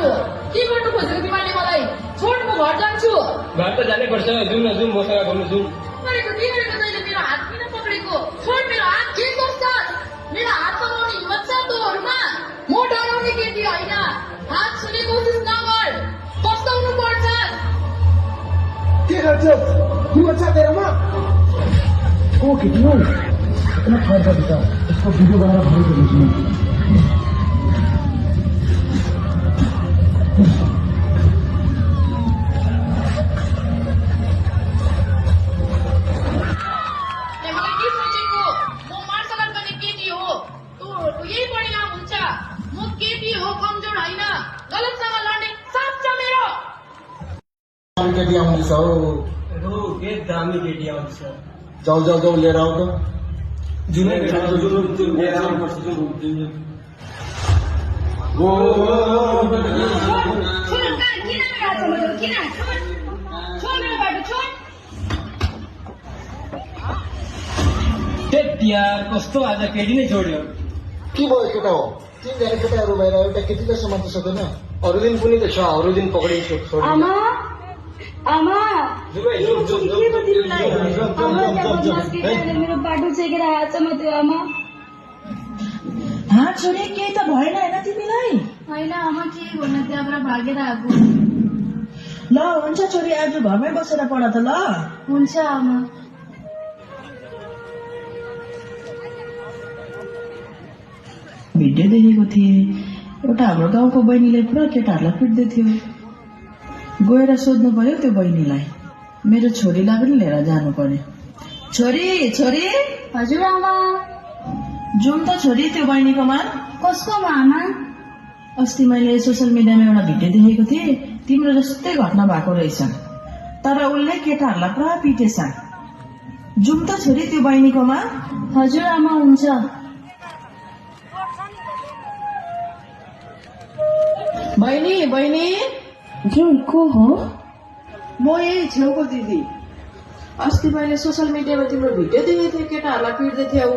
जानु हो? के गर्नु खोजेको तिमीले मलाई? छोड, म घर जान्छु। घर त जानै पर्छ। जाउँ न, जाउँ, मसँग घुम्नु जाउँ। गरेको के गरेको तैँले? मेरो हात किन पक्रेको? छोड मेरो हात। के गर्छस्? मेरो हात पक्राउने हिम्मत छ तँहरूमा? म डराउने केटी होइन। हात छुने कोसिस नगर, पस्ताउनु पर्छ। के गर्छस्? हिम्मत छ तेरोमा? ओ केटी हो, किन खर्च दिन्छ? यसको भिडियो बनाएर भनेको बुझ्नु। मलाई के सोचेको? म मार्सल आर्ट गर्ने केटी हो। तँहरूको यही परिणाम हुन्छ। म केटी हो, कमजोर होइन। गलतसँग लड्ने साथ छ मेरो। केटी आउँदैछ हौ। के दामी केटी आउँछ। जाऊ जाऊ जाऊ लिएर आऊ त। जुनै लिएर आउनुपर्छ। छोड, किन मेरो हात समातेको? किन? छोड मेरो बाटो, छोड। यार, कस्तो आज केटी नै छोड्यो। के भयो केटा हो? तिनजना केटाहरू भएर एउटा केटीलाई समात्न सक्दैन? अरू दिन पनि त छ, अरू दिन पक्रिन्छु। आमा आमा जाउँ है, जाउँ, जाउँ, जाउँ, के भयो तिमीलाई? जाउँ, जाउँ, आमा जाउँ, त्यहाँ जाउँ, बदमास जाउँ। केटाहरूले मेरो बाटो छेकेर हात समात्यो आमा। हाँ छोरी केही त भएन होइन तिमीलाई? होइन आमा, के भन्नु, त्यहाँबाट भागेर आएको। ल हुन्छ छोरी, आज घरमै बसेर पढ त ल। हुन्छ आमा। भिडियो देखेको थिएँ, एउटा हाम्रो गाउँको बहिनीले पुरा केटाहरूलाई पिट्दै थियो। गएर सोध्नु पर्यो त्यो बहिनीलाई। मेरो छोरीलाई पनि लिएर जानु पर्यो। छोरी छोरी हजुर आमा। जाउँ त छोरी त्यो बहिनीकोमा। कसकोमा आमा? अस्ति मैले सोसियल मिडियामा एउटा भिडियो देखेको थिएँ, तिम्रो जस्तै घटना भएको रहेछ, तर उसले केटाहरूलाई पुरा पिटेछ। जाउँ त छोरी त्यो बहिनीकोमा। हजुर आमा, हुन्छ। बहिनी बहिनी, जुन को हो? म यही छेउको दिदी। अस्ति मैले सोसियल मिडियामा तिम्रो भिडियो देखेको थिएँ, केटाहरूलाई पिट्दै थियौ।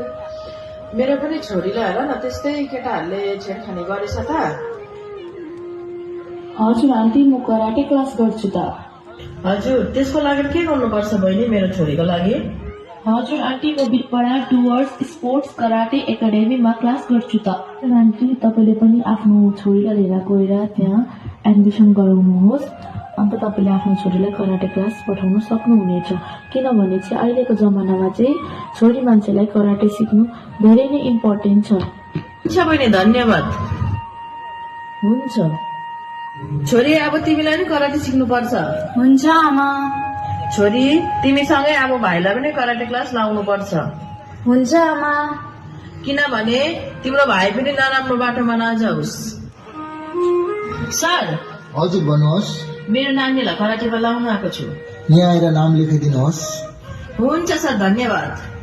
मेरो पनि छोरीलाई हेर न, त्यस्तै केटाहरूले छेडखानी गरेछ त। हजुर आन्टी, म कराटे क्लास गर्छु त। हजुर, त्यसको लागि के गर्नुपर्छ बहिनी मेरो छोरीको लागि? हजुर आन्टी, म बिरपडा डुवर्स स्पोर्ट्स कराटे एकाडेमीमा क्लास गर्छु त। आन्टी, तपाईँले पनि आफ्नो छोरीलाई लिएर गएर त्यहाँ एडमिसन गराउनुहोस्। अन्त तपाईँले आफ्नो छोरीलाई कराटे क्लास पठाउन सक्नुहुनेछ। किनभने चाहिँ अहिलेको जमानामा चाहिँ छोरी मान्छेलाई कराटे सिक्नु धेरै नै इम्पोर्टेन्ट छ। हुन्छ बहिनी, धन्यवाद। हुन्छ छोरी, अब तिमीलाई पनि कराटे सिक्नुपर्छ। हुन्छ आमा। छोरी, तिमीसँगै अब भाइलाई पनि कराटे क्लास लाउनु पर्छ। हुन्छ आमा। किनभने तिम्रो भाइ पनि नराम्रो बाटोमा नजाओस्। सर, हजुर भन्नुहोस्। मेरो नानीलाई कराटेमा लाउनु आएको छु। यहाँ आएर नाम लेखिदिनुहोस्। हुन्छ सर, धन्यवाद।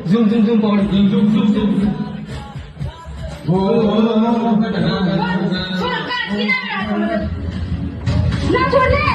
जुम जुम जुम पकड़ जुम जुम जुम जुम छोड, किन मेरो हात समातेको? नछोड्ने।